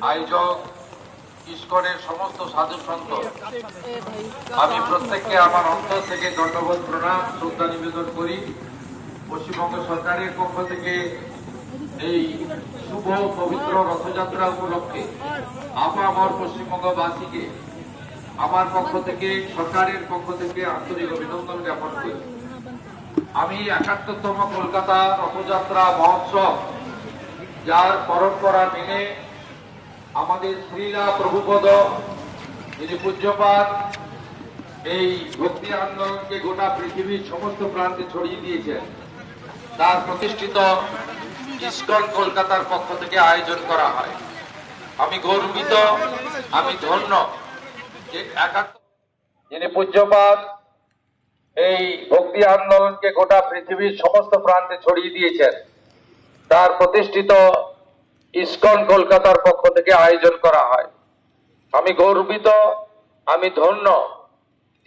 আয়োজক ইসকনের সমস্ত সাধু সন্ত, আমি প্রত্যেককে আমার অন্তর থেকে দণ্ডবোধ প্রণাম শ্রদ্ধা নিবেদন করি। পশ্চিমবঙ্গ সরকারের পক্ষ থেকে এই শুভ পবিত্র রথযাত্রা উপলক্ষে আমার পশ্চিমবঙ্গবাসীকে আমার পক্ষ থেকে, সরকারের পক্ষ থেকে আন্তরিক অভিনন্দন জ্ঞাপন করি। আমি ৭১তম কলকাতা রথযাত্রা মহোৎসব, যার পরম্পরা মেনে আমাদের শ্রীলা প্রভুপদ যিনি পূজ্যপাদ এই ভক্তি আন্দোলনকে গোটা পৃথিবীর সমস্ত প্রান্তে ছড়িয়ে দিয়েছেন, তার প্রতিষ্ঠিত ইসকন কলকাতার পক্ষ থেকে আয়োজন করা হয়। আমি গর্বিত, আমি ধন্য যে যিনি পূজ্যপাদ এই ভক্তি আন্দোলনকে গোটা পৃথিবীর সমস্ত প্রান্তে ছড়িয়ে দিয়েছেন, তার প্রতিষ্ঠিত ইসকন কলকাতার পক্ষ থেকে আয়োজন করা হয়। আমি গর্বিত, আমি ধন্য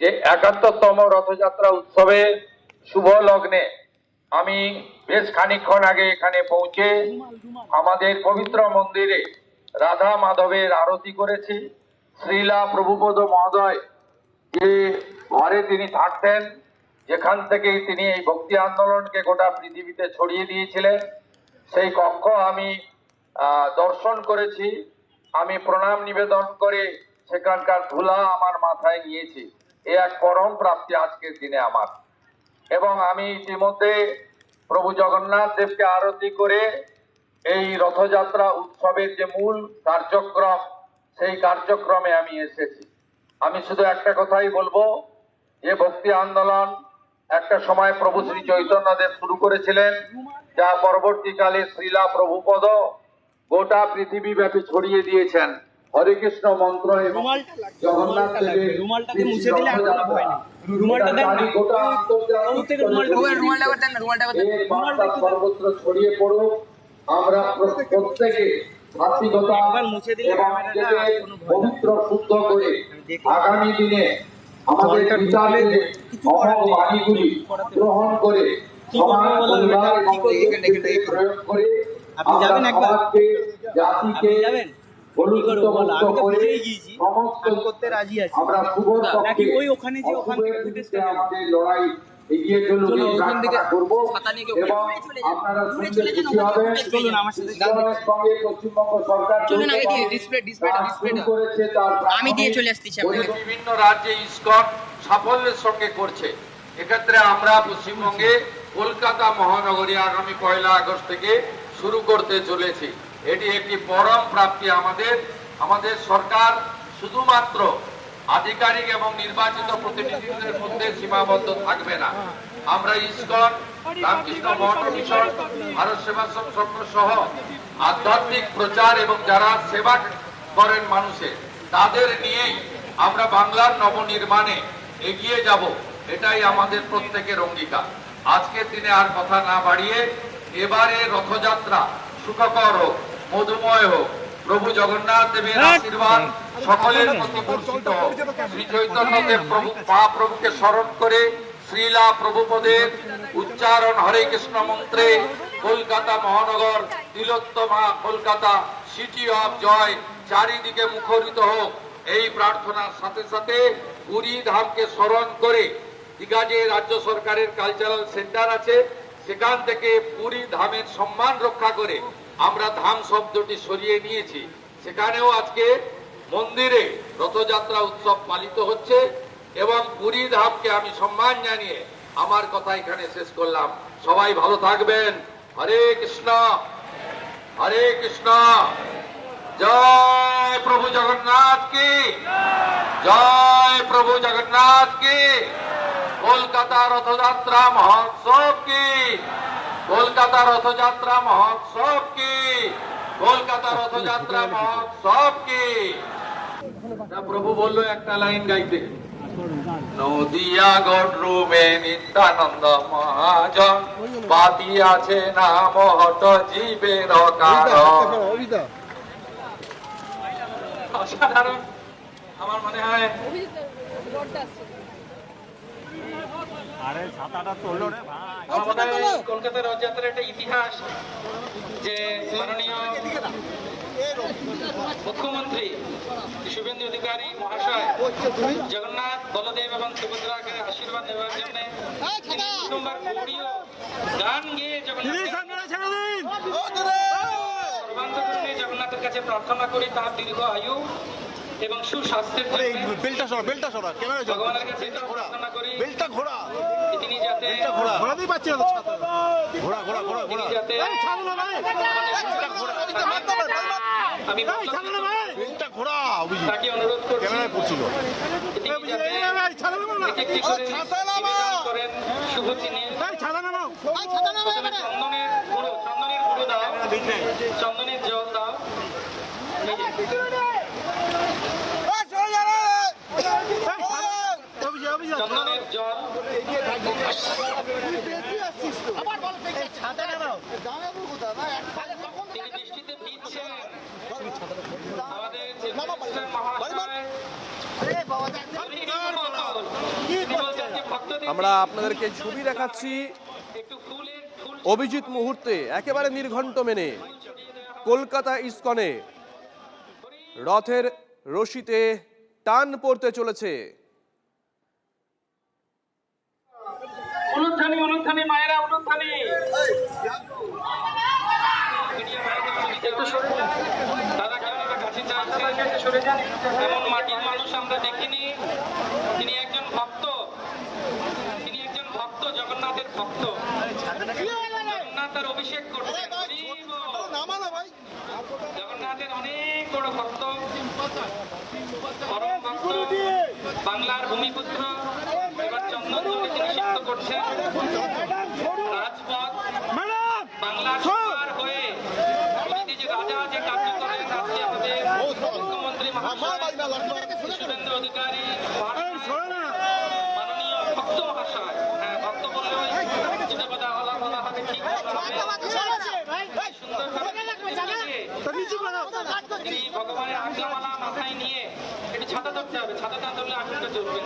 যে ৭১তম রথযাত্রা উৎসবে শুভ লগ্নে আমি বেশ খানিকক্ষণ আগে এখানে পৌঁছে আমাদের পবিত্র মন্দিরে রাধা মাধবের আরতি করেছি। শ্রীলা প্রভুপদ মহোদয় যে ঘরে তিনি থাকতেন, যেখান থেকে তিনি এই ভক্তি আন্দোলনকে গোটা পৃথিবীতে ছড়িয়ে দিয়েছিলেন, সেই কক্ষ আমি দর্শন করেছি। আমি প্রণাম নিবেদন করে সেখানকার ধুলা আমার মাথায় নিয়েছি। এ এক পরম প্রাপ্তি আজকের দিনে আমার। এবং আমি ইতিমধ্যে প্রভু জগন্নাথ দেবকে আরতি করে এই রথযাত্রা উৎসবের যে মূল কার্যক্রম, সেই কার্যক্রমে আমি এসেছি। আমি শুধু একটা কথাই বলবো, যে ভক্তি আন্দোলন একটা সময় প্রভু শ্রী চৈতন্যদেব শুরু করেছিলেন, যা পরবর্তীকালে শ্রীলা প্রভুপদ গোটা পৃথিবী ব্যাপী ছড়িয়ে দিয়েছেন। হরে কৃষ্ণ মন্ত্র এবং জগন্নাথ দেবের সর্বত্র ছড়িয়ে পড়ুক। আমরা প্রত্যেকে ভাতৃগতা এবং পবিত্র শুদ্ধ করে আগামী দিনে আমাদের বিচারের বাণীগুলি গ্রহণ করে সমাজ পরিবার এবং প্রয়োগ করে আমরা সমাজকে, জাতিকে আমরা শুভর পক্ষে আমাদের লড়াই এগিয়ে চলুক করবো। এবং আপনারা শুনতে খুশি হবেন, ইসকনের সঙ্গে পশ্চিমবঙ্গ সরকার করেছে, তার বিভিন্ন রাজ্যে ইসকন সাফল্যের সঙ্গে করছে। এক্ষেত্রে আমরা পশ্চিমবঙ্গে কলকাতা মহানগরী আগামী ১ আগস্ট থেকে শুরু করতে চলেছি। এটি একটি পরম প্রাপ্তি আমাদের। আমাদের সরকার শুধুমাত্র আধিকারিক এবং নির্বাচিত প্রতিনিধিদের মধ্যে সীমাবদ্ধ থাকবে না। আমরা ইসকন, রামকৃষ্ণ মঠ মিশন, ভারত সেবাশ্রম সংঘ সহ আধ্যাত্মিক প্রচার এবং যারা সেবা করেন মানুষের, তাদের নিয়েই আমরা বাংলার নবনির্মাণে এগিয়ে যাব। এটাই আমাদের প্রত্যেকের অঙ্গীকার। আজকের দিনে আর কথা না বাড়িয়ে এবারে রথযাত্রা সুখকর হোক, মধুময় হোক, প্রভু জগন্নাথ দেবের আশীর্বাদ সকলের প্রতি বর্ষিত হোক। শ্রী চৈতন্যদেব মহাপ্রভুকে স্মরণ করে শ্রীলা প্রভুপদের উচ্চারণ হরে কৃষ্ণ মন্ত্রে কলকাতা মহানগর, তিলোত্তমা কলকাতা, সিটি অফ জয় চারিদিকে মুখরিত হোক। এই প্রার্থনার সাথে সাথে পুরী ধামকে স্মরণ করে দীঘা যে রাজ্য সরকারের কালচারাল সেন্টার আছে, সেখান থেকে পুরী ধামের সম্মান রক্ষা করে আমরা ধাম শব্দটি সরিয়ে নিয়েছি। সেখানেও আজকে মন্দিরে রথযাত্রা উৎসব পালিত হচ্ছে। এবং পুরী ধামকে আমি সম্মান জানিয়ে আমার কথা এখানে শেষ করলাম। সবাই ভালো থাকবেন। হরে কৃষ্ণ, হরে কৃষ্ণ। জয় প্রভু জগন্নাথ কি জয়, প্রভু জগন্নাথ কি। কলকাতা রথযাত্রা মহোৎসব কি, কলকাতা রথযাত্রা মহোৎসব কি, কলকাতা রথযাত্রা মহোৎসব কি। প্রভু বললো একটা লাইন গাইতে, নদিয়া গড়রুমে নিত্যানন্দ মহাজন পাতিয়াছে নাম হট জীবের কারণ। অসাধারণ। আমার মনে হয় কলকাতা রথযাত্রার একটা ইতিহাস, যে মাননীয় মুখ্যমন্ত্রী শুভেন্দু অধিকারী মহাশয় জগন্নাথ বলদেব এবং সুভদ্রাকে আশীর্বাদ নেওয়ার জন্য তিনি প্রথমবার গৌড়ীয় গান গেয়ে সর্বান্তকরণে জগন্নাথের কাছে প্রার্থনা করি তার দীর্ঘ আয়ু এবং সুস্বাস্থ্যের ভগবানের কাছে প্রার্থনা করি তিনি যাতে আমি তাকে অনুরোধ করছি তিনি যাতে একটি করে নিবেদন করেন শুভ চিহ্নে চন্দনের গুঁড়ো দাও, চন্দনের জল দাও। চন্দনের জল তিনি বৃষ্টিতে ভিজছেন আমাদের আমরা আপনাদেরকে ছবি দেখাচ্ছি অভিজিৎ মুহূর্তে একেবারে নির্ঘণ্ট মেনে কলকাতা ইস্কনে রথের রশিতে টান পড়তে চলেছে। উলুধ্বনি মায়েরা উলুধ্বনি দাদা কেমন কাছে চাইছেন এমন মাটির মানুষ আমরা দেখিনি। তিনি একজন ভক্ত, জগন্নাথের ভক্ত। জগন্নাথ তার অভিষেক করছেন, জগন্নাথের অনেক বড় ভক্ত, পরম ভক্ত, বাংলার ভূমিপুত্র। এবার চন্দন জলে তিনি সিদ্ধ করছেন রাজপথ বাংলার সবার হয়ে। যে রাজা যে কার্য করেন আজকে আমাদের মুখ্যমন্ত্রী মহাশয় শুভেন্দু অধিকারী মাননীয় ভক্ত মহাশয়, হ্যাঁ ভক্ত বললেও যেটা কথা বলা হবে ঠিক তিনি ভগবানের আজ্ঞামালা মাথায় নিয়ে একটু ছাতা ধরতে হবে, ছাতা না ধরলে আগুনটা জ্বলবে।